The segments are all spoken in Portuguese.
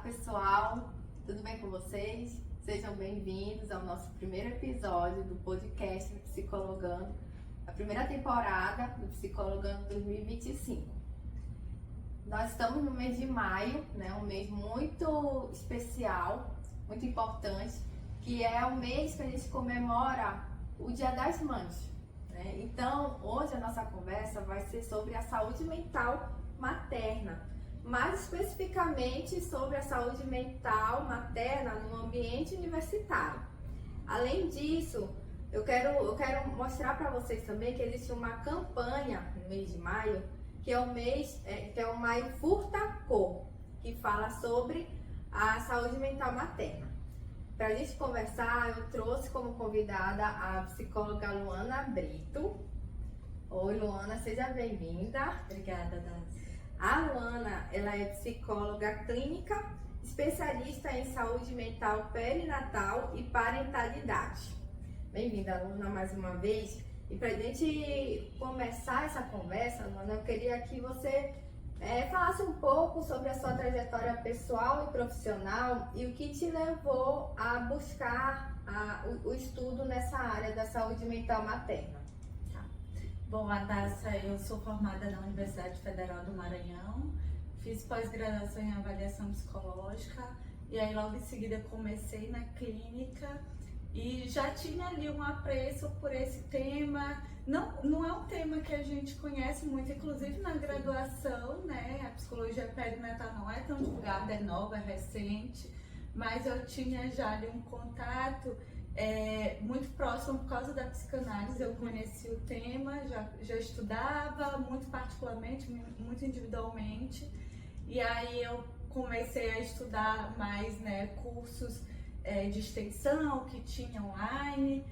pessoal, tudo bem com vocês? Sejam bem-vindos ao nosso primeiro episódio do podcast do Psicologando, a primeira temporada do Psicologando 2025. Nós estamos no mês de maio, né? Um mês muito especial, muito importante, que é o mês que a gente comemora o Dia das Mães, né? Então, hoje a nossa conversa vai ser sobre a saúde mental materna, mais especificamente sobre a saúde mental materna no ambiente universitário. Além disso, eu quero mostrar para vocês também que existe uma campanha no mês de maio, que é o Maio Furta Cor, que fala sobre a saúde mental materna. Para a gente conversar, eu trouxe como convidada a psicóloga Luana Brito. Oi, Luana, seja bem-vinda. Obrigada, Dani. A Luana, ela é psicóloga clínica, especialista em saúde mental perinatal e parentalidade. Bem-vinda, Luana, mais uma vez. E para a gente começar essa conversa, Luana, eu queria que você falasse um pouco sobre a sua trajetória pessoal e profissional e o que te levou a buscar o estudo nessa área da saúde mental materna. Bom, Adassa, eu sou formada na Universidade Federal do Maranhão, fiz pós-graduação em avaliação psicológica e aí logo em seguida comecei na clínica e já tinha ali um apreço por esse tema. Não é um tema que a gente conhece muito, inclusive na graduação, né? A psicologia perinatal não é tão divulgada, é nova, é recente, mas eu tinha já ali um contato muito próximo por causa da psicanálise. Eu conheci o tema, já estudava muito particularmente, muito individualmente, e aí eu comecei a estudar mais, né, cursos de extensão que tinha online,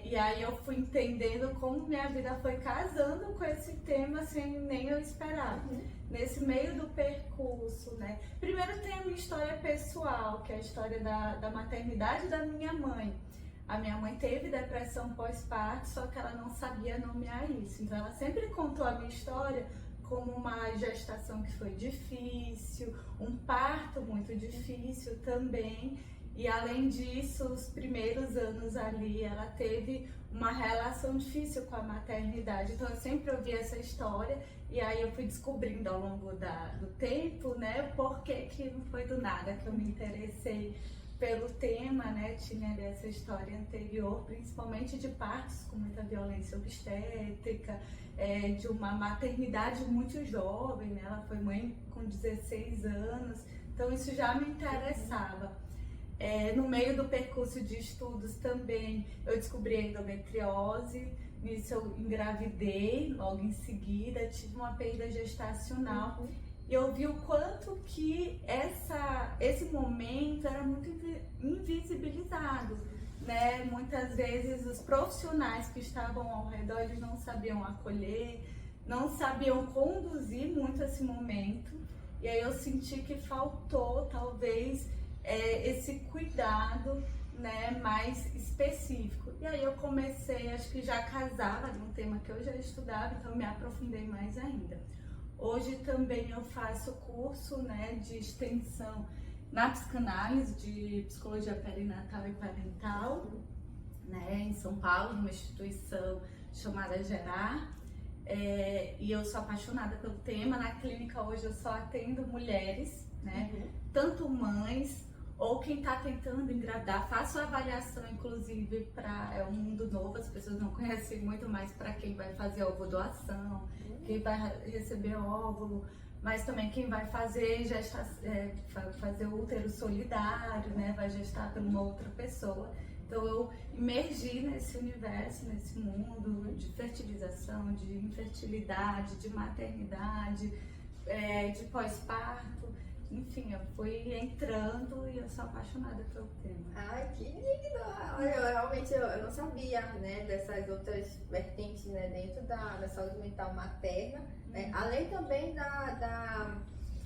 e aí eu fui entendendo como minha vida foi casando com esse tema sem nem eu esperar. Nesse meio do percurso, né? Primeiro tem a minha história pessoal, que é a história da maternidade da minha mãe. A minha mãe teve depressão pós-parto, só que ela não sabia nomear isso. Então ela sempre contou a minha história como uma gestação que foi difícil, um parto muito difícil também. E além disso, os primeiros anos ali, ela teve uma relação difícil com a maternidade. Então eu sempre ouvi essa história e aí eu fui descobrindo ao longo do tempo, né, o porquê que não foi do nada que eu me interessei pelo tema, né? Tinha ali essa história anterior, principalmente de partos com muita violência obstétrica, de uma maternidade muito jovem, né? Ela foi mãe com 16 anos, então isso já me interessava. No meio do percurso de estudos também eu descobri a endometriose, nisso eu engravidei, logo em seguida tive uma perda gestacional e eu vi o quanto que esse momento era muito invisibilizado, né? Muitas vezes os profissionais que estavam ao redor, eles não sabiam acolher, não sabiam conduzir muito esse momento, e aí eu senti que faltou talvez esse cuidado, né, mais específico. E aí eu comecei, acho que já casava de um tema que eu já estudava, então me aprofundei mais ainda. Hoje também eu faço curso, né, de extensão na psicanálise, de psicologia perinatal e parental, né, em São Paulo, numa instituição chamada Gerar. E eu sou apaixonada pelo tema. Na clínica hoje eu só atendo mulheres, né, tanto mães ou quem está tentando engravidar. Faço avaliação, inclusive, é um mundo novo, as pessoas não conhecem muito, mais para quem vai fazer ovodoação, quem vai receber óvulo, mas também quem vai fazer fazer o útero solidário, né? Vai gestar por uma outra pessoa. Então eu imergi nesse universo, nesse mundo de fertilização, de infertilidade, de maternidade, de pós-parto. Enfim, eu fui entrando e eu sou apaixonada pelo tema. Ai, que lindo! Realmente eu não sabia, né, dessas outras vertentes, né, dentro da saúde mental materna, né? Além também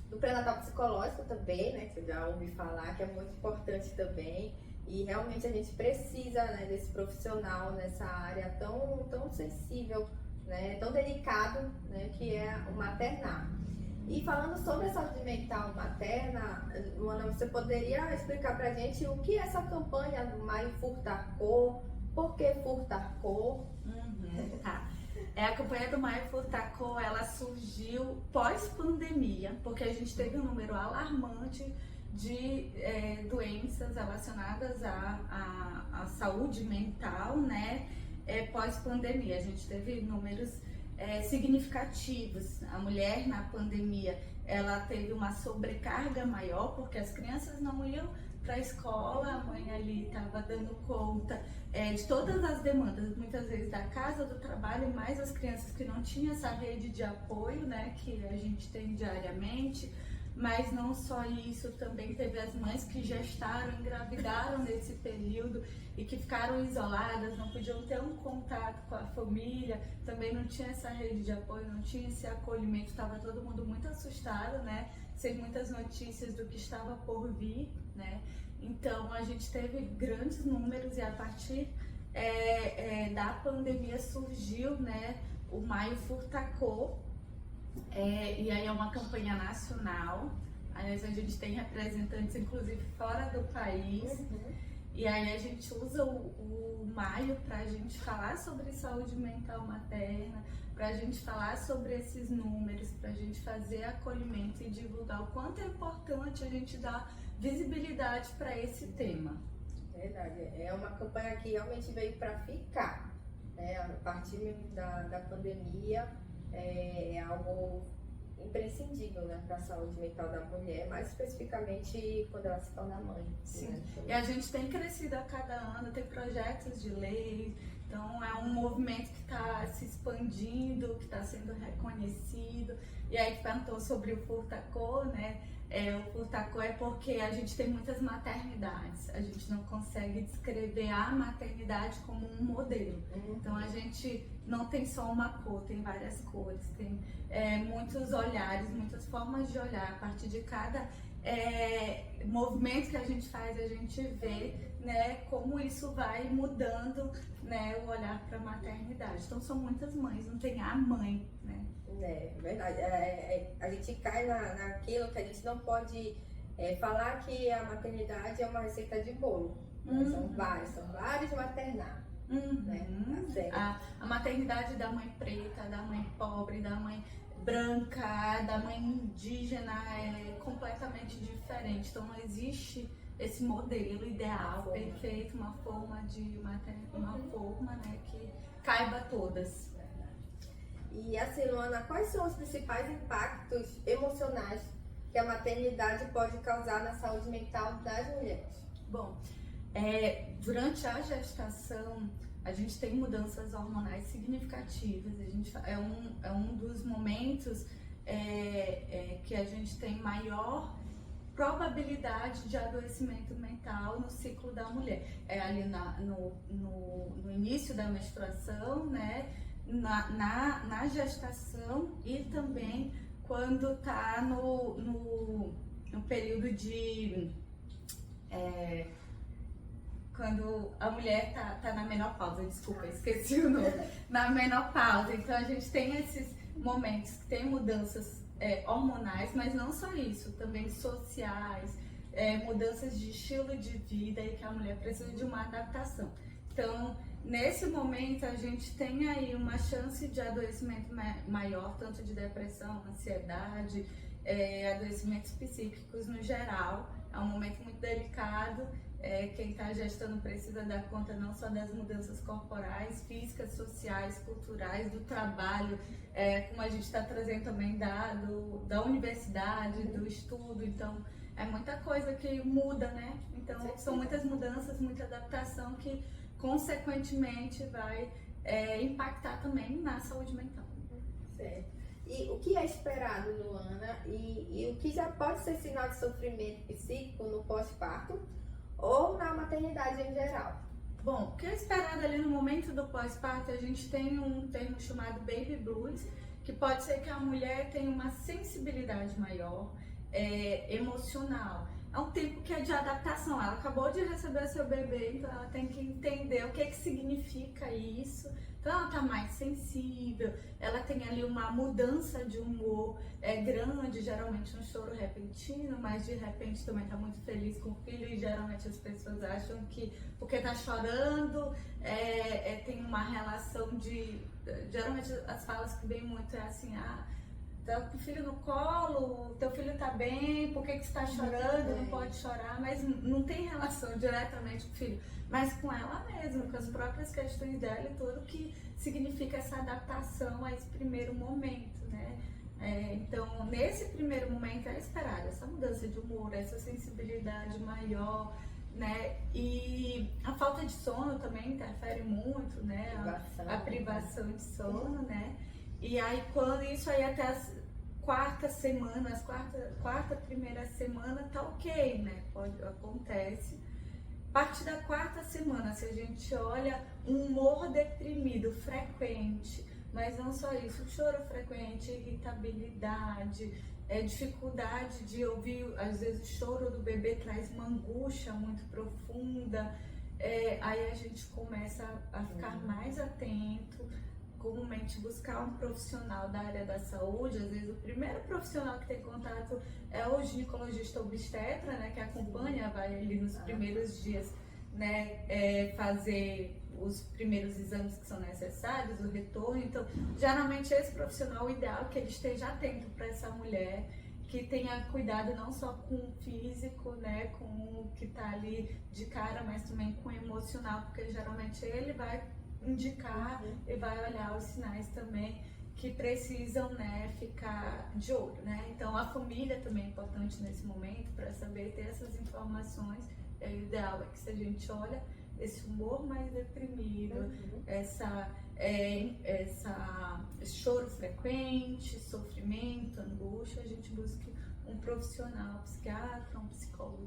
do pré-natal psicológico também, né, que eu já ouvi falar, que é muito importante também. E realmente a gente precisa, né, desse profissional nessa área tão sensível, né, tão delicado, né, que é o maternar. E falando sobre a saúde mental materna, Luana, você poderia explicar pra gente o que é essa campanha do Maio Furtar Cor, por que Furtar Cor? Tá. A campanha do Maio Furtar Cor, ela surgiu pós-pandemia, porque a gente teve um número alarmante de doenças relacionadas à saúde mental, né? Pós-pandemia, a gente teve números significativos. A mulher na pandemia, ela teve uma sobrecarga maior, porque as crianças não iam para a escola, a mãe ali estava dando conta de todas as demandas, muitas vezes da casa, do trabalho, mais as crianças que não tinham essa rede de apoio, né, que a gente tem diariamente. Mas não só isso, também teve as mães que gestaram, engravidaram nesse período e que ficaram isoladas, não podiam ter um contato com a família, também não tinha essa rede de apoio, não tinha esse acolhimento, estava todo mundo muito assustado, né? Sem muitas notícias do que estava por vir, né? Então a gente teve grandes números e a partir da pandemia surgiu, né, o Maio Furtar Cor. E aí é uma campanha nacional, aliás, a gente tem representantes inclusive fora do país, e aí a gente usa o maio para a gente falar sobre saúde mental materna, para a gente falar sobre esses números, para a gente fazer acolhimento e divulgar o quanto é importante a gente dar visibilidade para esse tema. Verdade, é uma campanha que realmente veio para ficar, né? A partir da pandemia. É algo imprescindível, né, para a saúde mental da mulher, mais especificamente quando ela se torna mãe. Sim. Né? E a gente tem crescido a cada ano, tem projetos de lei, então é um movimento que está se expandindo, que está sendo reconhecido. E aí perguntou sobre o Furtar Cor, né? O Furtar Cor é porque a gente tem muitas maternidades, a gente não consegue descrever a maternidade como um modelo. Então a gente não tem só uma cor, tem várias cores, tem muitos olhares, muitas formas de olhar. A partir de cada movimento que a gente faz, a gente vê, né, como isso vai mudando, né, o olhar para a maternidade. Então são muitas mães, não tem a mãe, né? É verdade. A gente cai naquilo que a gente não pode falar que a maternidade é uma receita de bolo. São vários maternais. Né? A maternidade da mãe preta, da mãe pobre, da mãe branca, da mãe indígena é completamente diferente. Então não existe esse modelo ideal, perfeito, uma forma de uma forma, né, que caiba a todas. E assim, Luana, quais são os principais impactos emocionais que a maternidade pode causar na saúde mental das mulheres? Bom, durante a gestação, a gente tem mudanças hormonais significativas. É um dos momentos que a gente tem maior probabilidade de adoecimento mental no ciclo da mulher. É ali no início da menstruação, né? Na gestação e também quando está no período de... quando a mulher tá na menopausa, desculpa, esqueci o nome, na menopausa. Então a gente tem esses momentos que tem mudanças hormonais, mas não só isso, também sociais, mudanças de estilo de vida e que a mulher precisa de uma adaptação. Então, nesse momento, a gente tem aí uma chance de adoecimento maior, tanto de depressão, ansiedade, adoecimentos psíquicos no geral. É um momento muito delicado. Quem está gestando precisa dar conta não só das mudanças corporais, físicas, sociais, culturais, do trabalho, como a gente está trazendo também da universidade, do estudo. Então, é muita coisa que muda, né? Então, são muitas mudanças, muita adaptação que, consequentemente, vai impactar também na saúde mental. Certo. E o que é esperado, Luana? E o que já pode ser sinal de sofrimento psíquico no pós-parto ou na maternidade em geral? Bom, o que é esperado ali no momento do pós-parto, a gente tem um termo chamado baby blues, que pode ser que a mulher tenha uma sensibilidade maior, emocional. é um tempo que é de adaptação. Ela acabou de receber seu bebê, então ela tem que entender o que significa isso. Então ela tá mais sensível, ela tem ali uma mudança de humor grande, geralmente um choro repentino, mas de repente também tá muito feliz com o filho e geralmente as pessoas acham que porque tá chorando tem uma relação de... Geralmente as falas que vem muito é assim, tá com o filho no colo, teu filho tá bem, por que você tá chorando, não pode chorar, mas não tem relação diretamente com o filho, mas com ela mesma, com as próprias questões dela e tudo que significa essa adaptação a esse primeiro momento, né? Então, nesse primeiro momento é esperado essa mudança de humor, essa sensibilidade maior, né? E a falta de sono também interfere muito, né? A privação de sono, né? E aí, quando isso aí até as quarta, primeira semana, tá ok, né? Acontece. A partir da quarta semana, se a gente olha um humor deprimido frequente, mas não só isso, choro frequente, irritabilidade, dificuldade de ouvir, às vezes o choro do bebê traz uma angústia muito profunda, aí a gente começa a ficar mais atento, comumente buscar um profissional da área da saúde. Às vezes o primeiro profissional que tem contato é o ginecologista obstetra, né, que acompanha, vai ali nos primeiros dias, né, fazer os primeiros exames que são necessários, o retorno. Então, geralmente esse profissional, o ideal é que ele esteja atento para essa mulher, que tenha cuidado não só com o físico, né, com o que está ali de cara, mas também com o emocional, porque geralmente ele vai indicar e vai olhar os sinais também que precisam, né, ficar de olho, né? Então a família também é importante nesse momento para saber ter essas informações. O ideal é que se a gente olha esse humor mais deprimido, esse choro frequente, sofrimento, angústia, a gente busque um profissional, um psiquiatra, um psicólogo.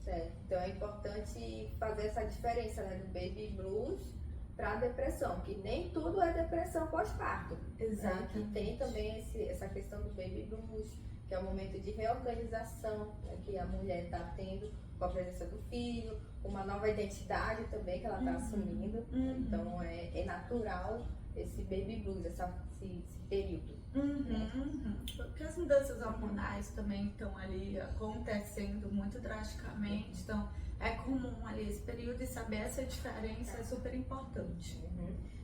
Certo. Então é importante fazer essa diferença, né, do baby blues para a depressão, que nem tudo é depressão pós-parto. Exato. Que tem também essa questão do baby blues, que é um momento de reorganização, né, que a mulher está tendo com a presença do filho, uma nova identidade também que ela está assumindo. Então é natural esse baby blues, esse período. Porque as mudanças hormonais também estão ali acontecendo muito drasticamente, então é comum ali esse período, e saber essa diferença é super importante.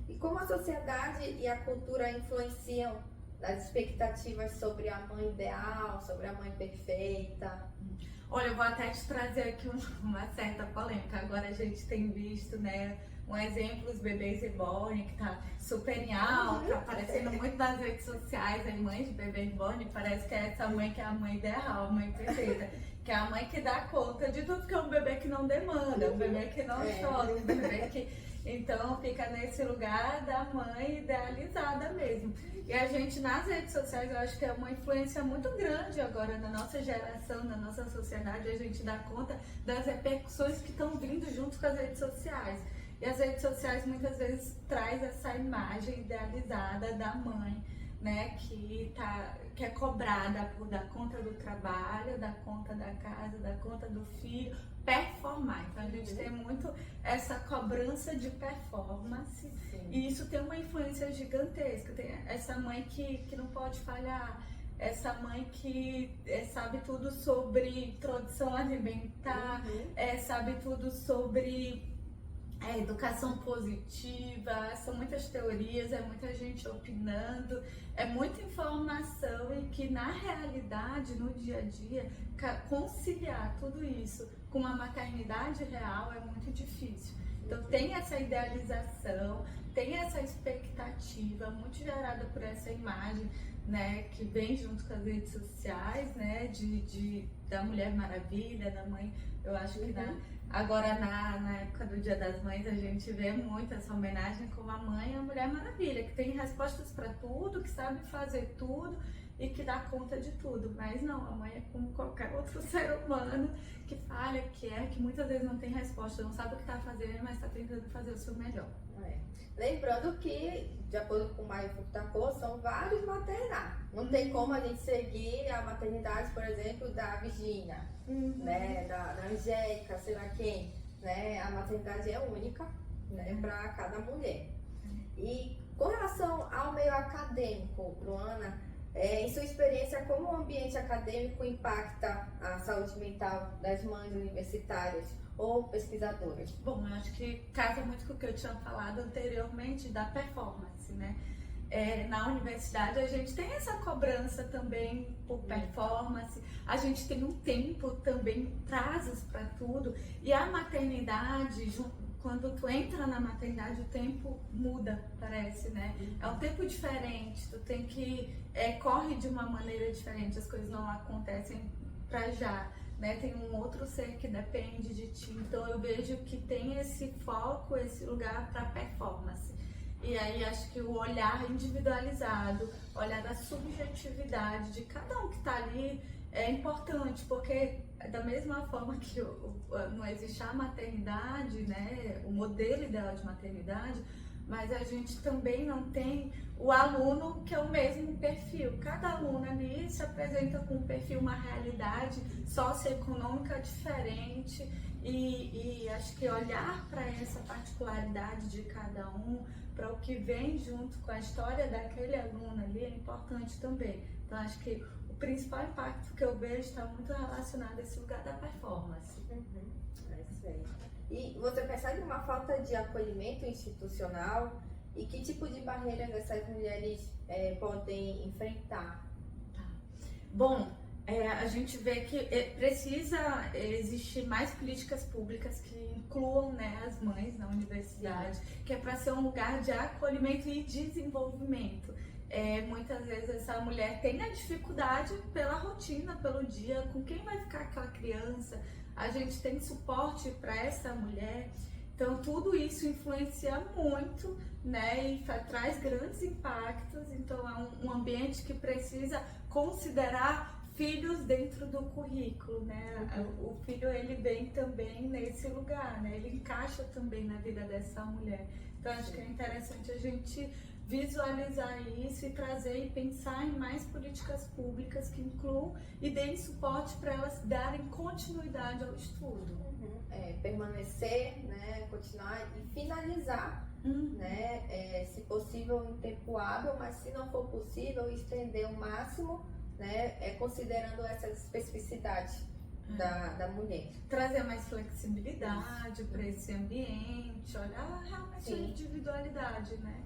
E como a sociedade e a cultura influenciam nas expectativas sobre a mãe ideal, sobre a mãe perfeita? Olha, eu vou até te trazer aqui uma certa polêmica. Agora a gente tem visto, né, um exemplo, os bebês reborn, que tá super em alta, aparecendo muito nas redes sociais, as mães de bebê reborn, parece que é essa mãe que é a mãe ideal, a mãe perfeita, que é a mãe que dá conta de tudo, que é um bebê que não demanda, um bebê que não chora, um bebê que... Então fica nesse lugar da mãe idealizada mesmo. E a gente nas redes sociais, eu acho que é uma influência muito grande agora na nossa geração, na nossa sociedade, a gente dá conta das repercussões que estão vindo junto com as redes sociais. E as redes sociais muitas vezes traz essa imagem idealizada da mãe, né, que é cobrada por dar conta do trabalho, dar conta da casa, dar conta do filho, performar. Então a gente tem muito essa cobrança de performance. E isso tem uma influência gigantesca. Tem essa mãe que não pode falhar, essa mãe que sabe tudo sobre introdução alimentar, sabe tudo sobre educação positiva, são muitas teorias, é muita gente opinando, é muita informação, e que na realidade, no dia a dia, conciliar tudo isso com a maternidade real é muito difícil. Então tem essa idealização, tem essa expectativa muito gerada por essa imagem, né, que vem junto com as redes sociais, né, da Mulher Maravilha, da mãe. Eu acho que agora na época do Dia das Mães a gente vê muito essa homenagem como a mãe e a Mulher Maravilha, que tem respostas para tudo, que sabe fazer tudo e que dá conta de tudo. Mas não, a mãe é como qualquer outro ser humano que falha, que erra, que muitas vezes não tem resposta, não sabe o que está fazendo, mas está tentando fazer o seu melhor. Lembrando que, de acordo com o Maio Furtacô, são vários maternar. Não tem como a gente seguir a maternidade, por exemplo, da Virgínia, né, da Angélica, sei lá quem. Né? A maternidade é única, né, para cada mulher. E com relação ao meio acadêmico, Luana, em sua experiência, como o ambiente acadêmico impacta a saúde mental das mães universitárias ou pesquisadoras? Bom, eu acho que casa muito com o que eu tinha falado anteriormente da performance, né? Na universidade a gente tem essa cobrança também por performance, a gente tem um tempo também, prazos para tudo, e a maternidade, quando tu entra na maternidade, o tempo muda, parece, né? É um tempo diferente, tu tem que corre de uma maneira diferente, as coisas não acontecem pra já, né? Tem um outro ser que depende de ti, então eu vejo que tem esse foco, esse lugar para performance. E aí acho que o olhar individualizado, olhar da subjetividade de cada um que está ali é importante, porque da mesma forma que não existe a maternidade, né, o modelo ideal de maternidade, mas a gente também não tem o aluno que é o mesmo perfil. Cada aluno ali se apresenta com um perfil, uma realidade socioeconômica diferente e acho que olhar para essa particularidade de cada um, para o que vem junto com a história daquele aluno ali é importante também. Então acho que o principal impacto que eu vejo está muito relacionado a esse lugar da performance. É isso aí. E você percebe uma falta de acolhimento institucional e que tipo de barreiras essas mulheres podem enfrentar? Tá. Bom, a gente vê que precisa existir mais políticas públicas que incluam, né, as mães na universidade, que é para ser um lugar de acolhimento e desenvolvimento. Muitas vezes essa mulher tem a dificuldade pela rotina, pelo dia, com quem vai ficar aquela criança. A gente tem suporte para essa mulher, então tudo isso influencia muito, né, e traz grandes impactos. Então é um ambiente que precisa considerar filhos dentro do currículo, né? O filho ele vem também nesse lugar, né? Ele encaixa também na vida dessa mulher. Então acho que é interessante a gente visualizar isso e trazer e pensar em mais políticas públicas que incluam e deem suporte para elas darem continuidade ao estudo. Permanecer, né, continuar e finalizar, né, se possível em tempo hábil, mas se não for possível, estender o máximo, né, considerando essas especificidades da mulher. Trazer mais flexibilidade para esse ambiente, olhar realmente a individualidade, né?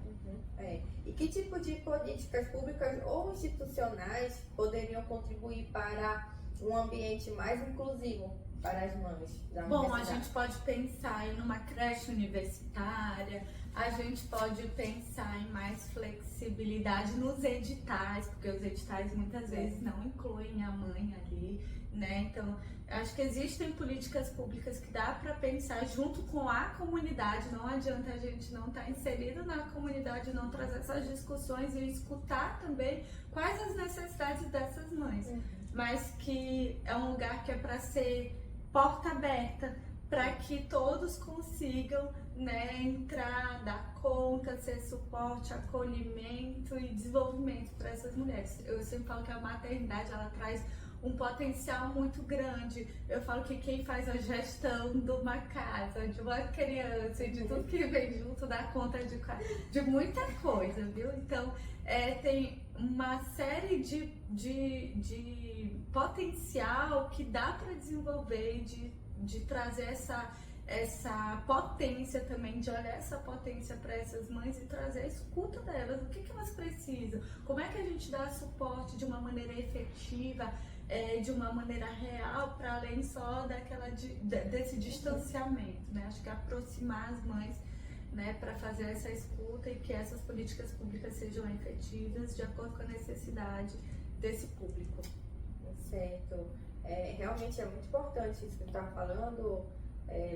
E que tipo de políticas públicas ou institucionais poderiam contribuir para um ambiente mais inclusivo para as mães da universidade? Bom, a gente pode pensar em uma creche universitária, a gente pode pensar em mais flexibilidade nos editais, porque os editais muitas vezes não incluem a mãe ali, né? Então, acho que existem políticas públicas que dá para pensar junto com a comunidade. Não adianta a gente não estar inserido na comunidade, não trazer essas discussões e escutar também quais as necessidades dessas mães. Mas que é um lugar que é para ser porta aberta, para que todos consigam, né, entrar, dar conta, ser suporte, acolhimento e desenvolvimento para essas mulheres. Eu sempre falo que a maternidade ela traz um potencial muito grande. Eu falo que quem faz a gestão de uma casa, de uma criança, de tudo que vem junto, dá conta de muita coisa, viu? Então, tem uma série de potencial que dá para desenvolver, de trazer essa potência também, de olhar essa potência para essas mães e trazer a escuta delas, o que elas precisam, como é que a gente dá suporte de uma maneira efetiva, de uma maneira real, para além só desse distanciamento, né? Acho que aproximar as mães, né, para fazer essa escuta e que essas políticas públicas sejam efetivas de acordo com a necessidade desse público. Certo. Realmente é muito importante isso que você está falando,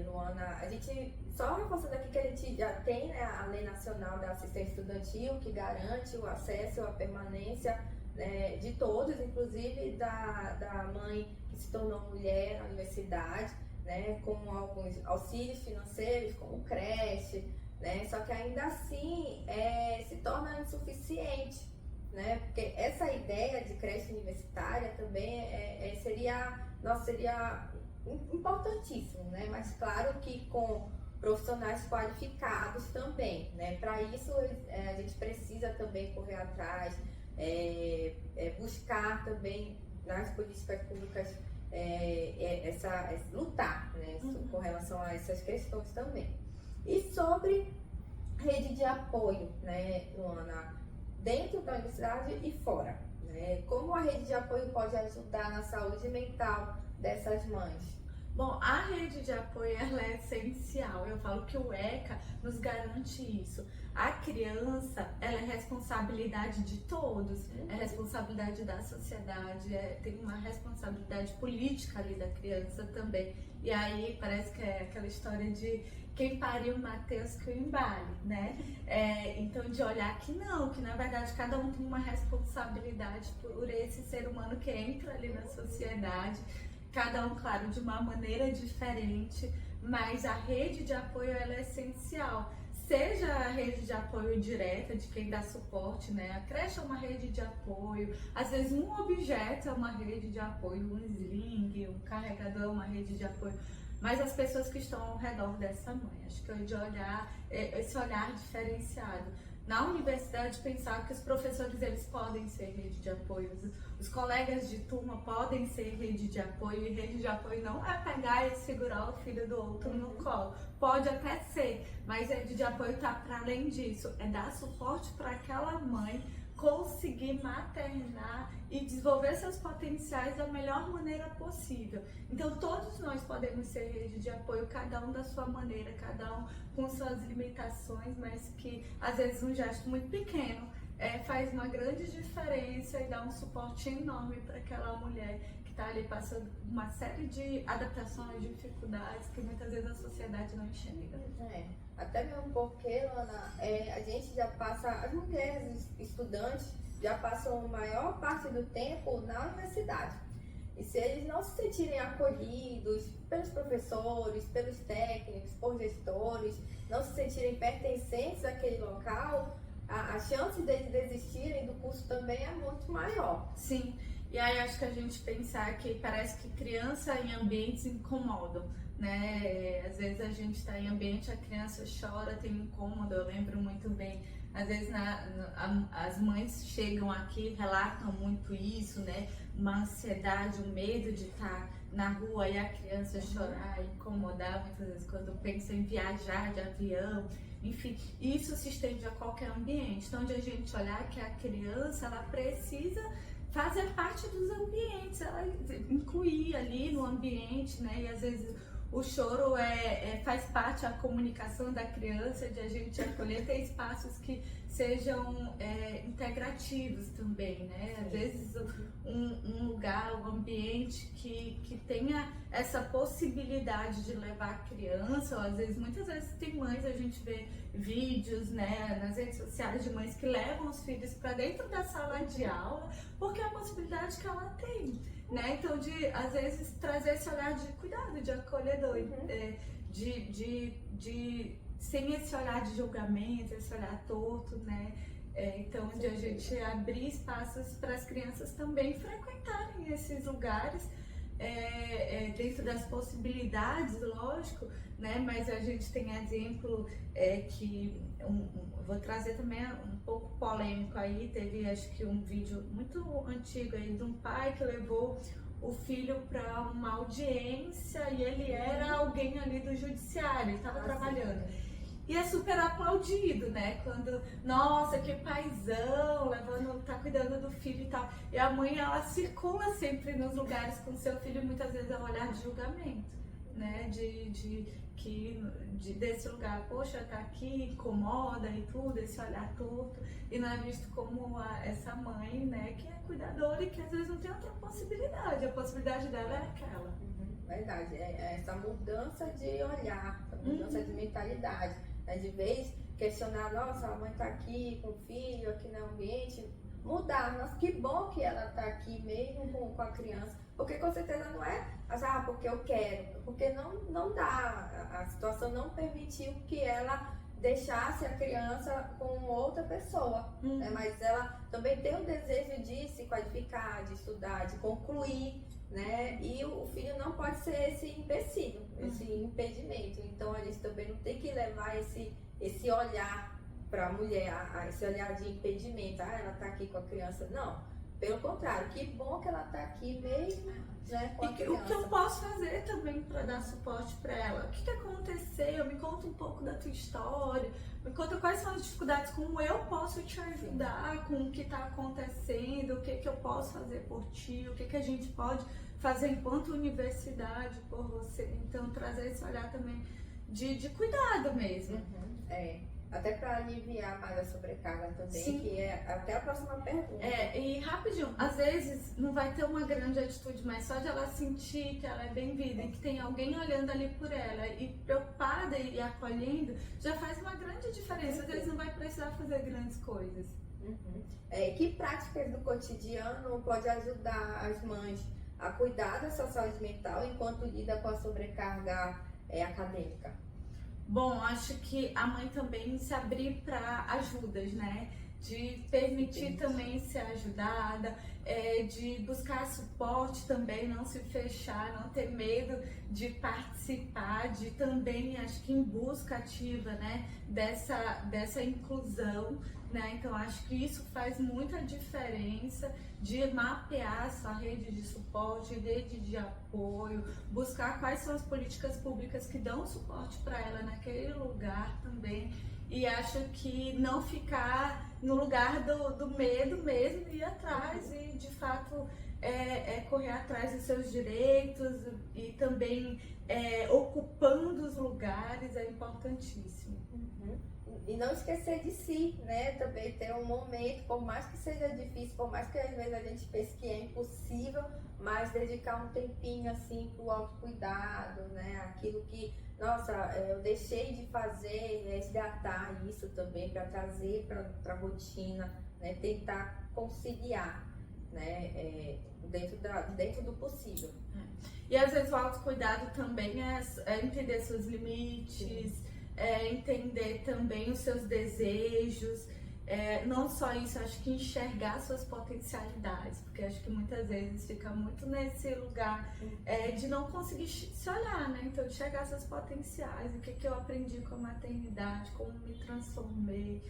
Luana. A gente, só reforçando aqui que a gente já tem, né, a Lei Nacional da Assistência Estudantil, que garante o acesso à permanência, né, de todos, inclusive da mãe que se tornou mulher na universidade, né, com alguns auxílios financeiros, como creche, né, só que ainda assim se torna insuficiente, né, porque essa ideia de creche universitária também seria importantíssimo, né, mas claro que com profissionais qualificados também, né, para isso a gente precisa também correr atrás, buscar também nas políticas públicas lutar, né, com relação a essas questões também. E sobre rede de apoio, né, Luana, dentro da universidade e fora, né, como a rede de apoio pode ajudar na saúde mental dessas mães? Bom, a rede de apoio ela é essencial. Eu falo que o ECA nos garante isso. A criança, ela é responsabilidade de todos, é responsabilidade da sociedade, tem uma responsabilidade política ali da criança também. E aí parece que é aquela história de quem pariu Mateus que o embale, né? Então de olhar que não, que na verdade cada um tem uma responsabilidade por esse ser humano que entra ali na sociedade. Cada um, claro, de uma maneira diferente, mas a rede de apoio ela é essencial. Seja a rede de apoio direta de quem dá suporte, né? A creche é uma rede de apoio, às vezes um objeto é uma rede de apoio, um sling, um carregador é uma rede de apoio, mas as pessoas que estão ao redor dessa mãe. Acho que é de olhar, esse olhar diferenciado. Na universidade, pensar que os professores eles podem ser rede de apoio, os colegas de turma podem ser rede de apoio, e rede de apoio não é pegar e segurar o filho do outro no colo. Pode até ser, mas rede de apoio está para além disso, é dar suporte para aquela mãe conseguir maternar e desenvolver seus potenciais da melhor maneira possível. Então todos nós podemos ser rede de apoio, cada um da sua maneira, cada um com suas limitações, mas que às vezes um gesto muito pequeno faz uma grande diferença e dá um suporte enorme para aquela mulher que está ali passando uma série de adaptações, dificuldades que muitas vezes a sociedade não enxerga. Até mesmo porque, Ana, a gente já passa, as mulheres estudantes já passam a maior parte do tempo na universidade. E se eles não se sentirem acolhidos pelos professores, pelos técnicos, por gestores, não se sentirem pertencentes àquele local, a chance deles desistirem do curso também é muito maior. Sim, e aí acho que a gente pensar que parece que criança em ambientes incomodam, né? Às vezes a gente está em ambiente, a criança chora, tem um incômodo, eu lembro muito bem. Às vezes as mães chegam aqui, relatam muito isso, né? Uma ansiedade, um medo de estar na rua e a criança chorar, incomodar, muitas vezes quando pensa em viajar de avião, enfim, isso se estende a qualquer ambiente. Então, de a gente olhar que a criança, ela precisa fazer parte dos ambientes, ela incluir ali no ambiente, né? E às vezes o choro faz parte da comunicação da criança, de a gente acolher, ter espaços que sejam integrativos também, né? Às vezes um lugar, um ambiente que tenha essa possibilidade de levar a criança, ou às vezes, muitas vezes tem mães, a gente vê vídeos, né, nas redes sociais de mães que levam os filhos para dentro da sala de aula, porque é a possibilidade que ela tem. Né? Então, às vezes, trazer esse olhar de cuidado, de acolhedor, sem esse olhar de julgamento, esse olhar torto, né? Então, de a gente abrir espaços para as crianças também frequentarem esses lugares, dentro das possibilidades, lógico, né? Mas a gente tem exemplo vou trazer também um pouco polêmico aí, teve acho que um vídeo muito antigo aí de um pai que levou o filho para uma audiência e ele era alguém ali do judiciário, ele estava trabalhando. E é super aplaudido, né? Quando, nossa, que paizão, tá cuidando do filho e tal. E a mãe, ela circula sempre nos lugares com seu filho, muitas vezes é um olhar de julgamento, né? Desse lugar, poxa, tá aqui, incomoda e tudo, esse olhar torto. E não é visto como essa mãe, né? Que é cuidadora e que às vezes não tem outra possibilidade. A possibilidade dela é aquela. Verdade, essa mudança de olhar, essa mudança de mentalidade. De vez questionar, nossa, a mãe tá aqui com o filho, aqui no ambiente, mudar. Nossa, que bom que ela está aqui mesmo com a criança, porque com certeza não é porque eu quero, porque não dá, a situação não permitiu que ela deixasse a criança com outra pessoa, né? Mas ela também tem o desejo de se qualificar, de estudar, de concluir, né? E o filho não pode ser esse empecilho, esse impedimento. Então a gente também não tem que levar esse olhar para a mulher, esse olhar de impedimento. Ela está aqui com a criança. Não, pelo contrário, que bom que ela está aqui mesmo, né, com a criança. O que eu posso fazer também para dar suporte para ela? O que aconteceu? Me conta um pouco da tua história, me conta quais são as dificuldades, como eu posso te ajudar com o que está acontecendo, o que eu posso fazer por ti, o que a gente pode fazer enquanto universidade por você. Então, trazer esse olhar também de cuidado mesmo. Até para aliviar mais a sobrecarga também, Sim. Que é até a próxima pergunta. E rapidinho, às vezes não vai ter uma grande atitude, mas só de ela sentir que ela é bem-vinda e que tem alguém olhando ali por ela e preocupada e acolhendo, já faz uma grande diferença. Às vezes não vai precisar fazer grandes coisas. Que práticas do cotidiano pode ajudar as mães a cuidar da sua saúde mental enquanto lida com a sobrecarga acadêmica? Bom, acho que a mãe também se abrir para ajudas, né? De permitir também ser ajudada, de buscar suporte também, não se fechar, não ter medo de participar, de também, acho que em busca ativa, né? Dessa inclusão, né? Então, acho que isso faz muita diferença de mapear a sua rede de suporte, rede de apoio, buscar quais são as políticas públicas que dão suporte para ela naquele lugar também. E acho que não ficar no lugar do medo mesmo, ir atrás e de fato correr atrás dos seus direitos e também ocupando os lugares é importantíssimo. E não esquecer de si, né? Também ter um momento, por mais que seja difícil, por mais que às vezes a gente pense que é impossível, mas dedicar um tempinho assim para o autocuidado, né? Aquilo que, nossa, eu deixei de fazer, resgatar isso também para trazer para a rotina, né? Tentar conciliar, né? Dentro do possível. E às vezes o autocuidado também é entender seus limites, entender também os seus desejos, não só isso, acho que enxergar suas potencialidades, porque acho que muitas vezes fica muito nesse lugar de não conseguir se olhar, né? Então, enxergar seus potenciais, o que eu aprendi com a maternidade, como me transformei,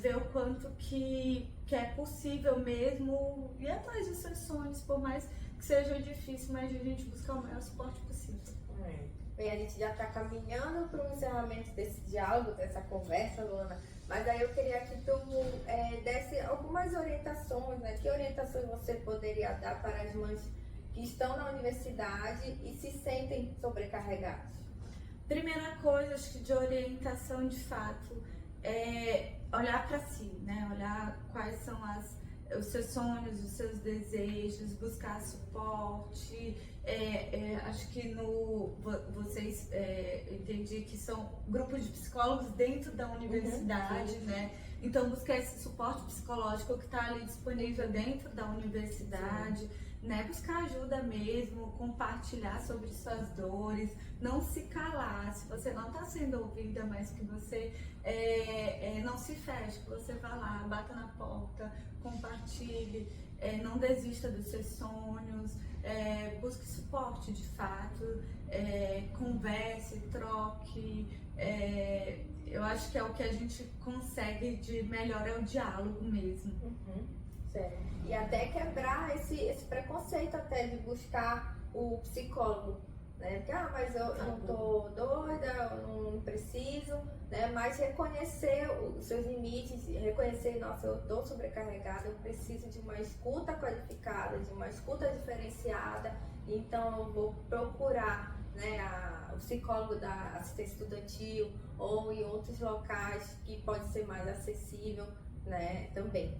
ver o quanto que é possível mesmo ir atrás dos seus sonhos, por mais que seja difícil, mas a gente buscar o maior suporte possível. Bem, a gente já está caminhando para o encerramento desse diálogo, dessa conversa, Luana, mas aí eu queria que tu desse algumas orientações, né? Que orientações você poderia dar para as mães que estão na universidade e se sentem sobrecarregadas? Primeira coisa, acho que de orientação de fato, é olhar para si, né? Olhar quais são os seus sonhos, os seus desejos, buscar suporte. Acho que vocês entendi que são grupos de psicólogos dentro da universidade, né? Então buscar esse suporte psicológico que está ali disponível dentro da universidade, né? Buscar ajuda mesmo, compartilhar sobre suas dores, não se calar. Se você não está sendo ouvida, mas que você não se feche, que você vá lá, bata na porta, compartilhe, não desista dos seus sonhos, busque suporte de fato, converse, troque. Eu acho que é o que a gente consegue de melhor, é o diálogo mesmo. Certo. E até quebrar esse preconceito até de buscar o psicólogo, né? Porque, mas eu não tô doida, eu não preciso, né? Mas reconhecer os seus limites, reconhecer, nossa, eu tô sobrecarregada, eu preciso de uma escuta qualificada, de uma escuta diferenciada, então eu vou procurar, né, o psicólogo da assistência estudantil ou em outros locais que pode ser mais acessível, né, também.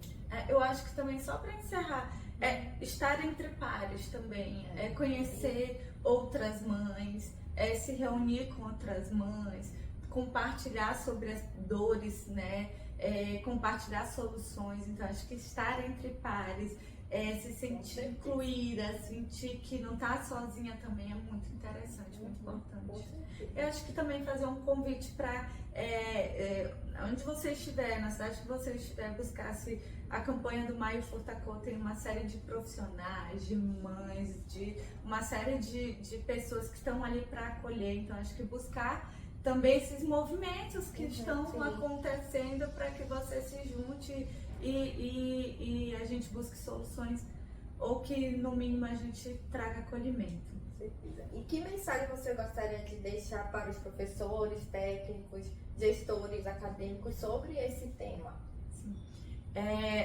Eu acho que também, só para encerrar, estar entre pares também, conhecer outras mães, se reunir com outras mães, compartilhar sobre as dores, né, compartilhar soluções. Então, acho que estar entre pares, se sentir incluída, sentir que não está sozinha também é muito interessante, muito importante. Eu acho que também fazer um convite para onde você estiver, na cidade que você estiver, buscasse a campanha do Maio Furtacô. Tem uma série de profissionais, de mães, de uma série de pessoas que estão ali para acolher. Então, acho que buscar também esses movimentos que estão acontecendo para que você se junte e a gente busque soluções, ou que no mínimo a gente traga acolhimento. E que mensagem você gostaria de deixar para os professores, técnicos, gestores acadêmicos sobre esse tema?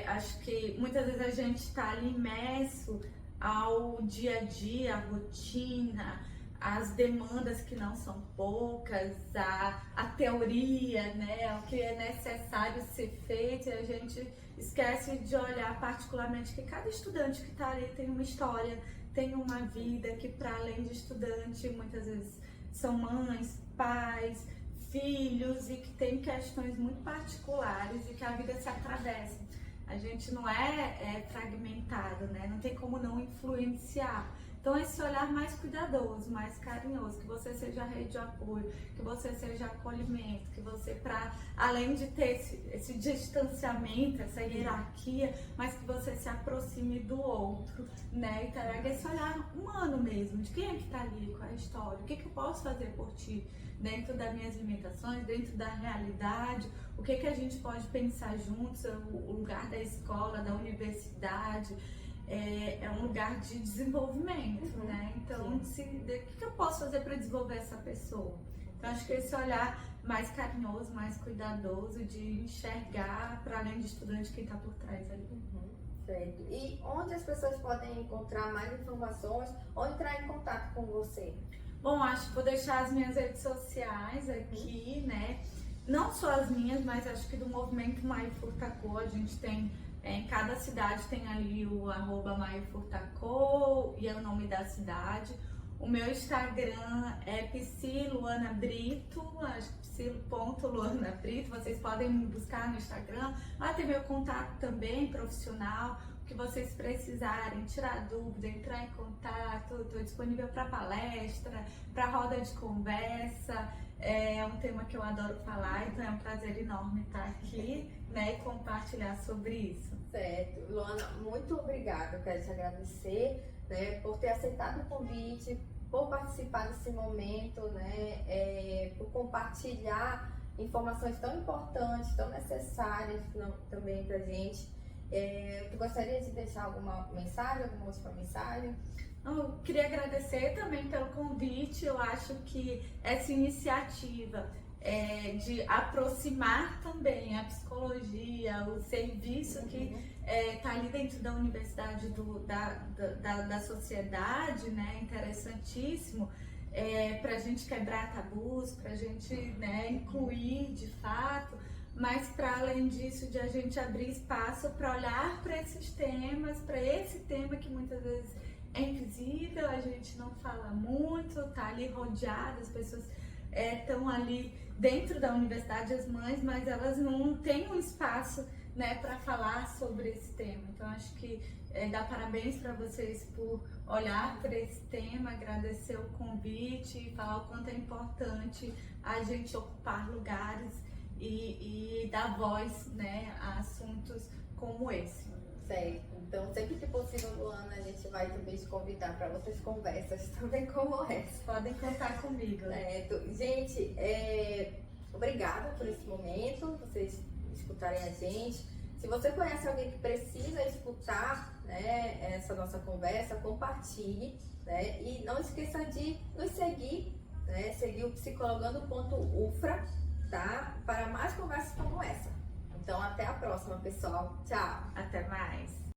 Acho que muitas vezes a gente está ali imerso ao dia a dia, à rotina, as demandas que não são poucas, a teoria, né, o que é necessário ser feito, e a gente esquece de olhar particularmente que cada estudante que está ali tem uma história, tem uma vida, que para além de estudante, muitas vezes são mães, pais, filhos, e que tem questões muito particulares e que a vida se atravessa. A gente não é fragmentado, né? Não tem como não influenciar. Então, esse olhar mais cuidadoso, mais carinhoso, que você seja rede de apoio, que você seja acolhimento, que você, para além de ter esse distanciamento, essa hierarquia, mas que você se aproxime do outro, né? E traga esse olhar humano mesmo, de quem é que está ali, qual é a história, o que eu posso fazer por ti, dentro das minhas limitações, dentro da realidade, o que a gente pode pensar juntos, o lugar da escola, da universidade. É um lugar de desenvolvimento, né? Então, o que eu posso fazer para desenvolver essa pessoa? Então, acho que esse olhar mais carinhoso, mais cuidadoso, de enxergar, para além de estudante, quem está por trás ali. Certo. E onde as pessoas podem encontrar mais informações ou entrar em contato com você? Bom, acho que vou deixar as minhas redes sociais aqui, né? Não só as minhas, mas acho que do movimento Maio Furtacô. A gente tem, em cada cidade tem ali o @Maio Furtacô e é o nome da cidade. O meu Instagram é psi_luana_brito, acho que psi.luana_brito. Vocês podem me buscar no Instagram. Lá tem meu contato também profissional. O que vocês precisarem, tirar dúvida, entrar em contato, estou disponível para palestra, para roda de conversa. É um tema que eu adoro falar, então é um prazer enorme estar aqui, né, e compartilhar sobre isso. Certo. Luana, muito obrigada. Eu quero te agradecer, né, por ter aceitado o convite, por participar desse momento, né, por compartilhar informações tão importantes, tão necessárias também para a gente. Tu gostaria de deixar alguma mensagem, alguma última mensagem? Eu queria agradecer também pelo convite. Eu acho que essa iniciativa de aproximar também a psicologia, o serviço que está ali dentro da universidade, da sociedade, né, interessantíssimo, para a gente quebrar tabus, para a gente, né, incluir de fato, mas para além disso, de a gente abrir espaço para olhar para esses temas, para esse tema que muitas vezes é invisível, a gente não fala muito, tá ali rodeado, as pessoas estão ali dentro da universidade, as mães, mas elas não têm um espaço, né, para falar sobre esse tema. Então, acho que dar parabéns para vocês por olhar para esse tema, agradecer o convite e falar o quanto é importante a gente ocupar lugares e dar voz, né, a assuntos como esse. Certo. Então, sempre que possível, Luana, a gente vai também te convidar para outras conversas também como essa. Podem contar comigo. Gente, obrigada por esse momento, vocês escutarem a gente. Se você conhece alguém que precisa escutar, né, essa nossa conversa, compartilhe, né, e não esqueça de nos seguir, né, seguir o psicologando.ufra, tá? Para mais conversas como essa. Então, até a próxima, pessoal. Tchau! Até mais!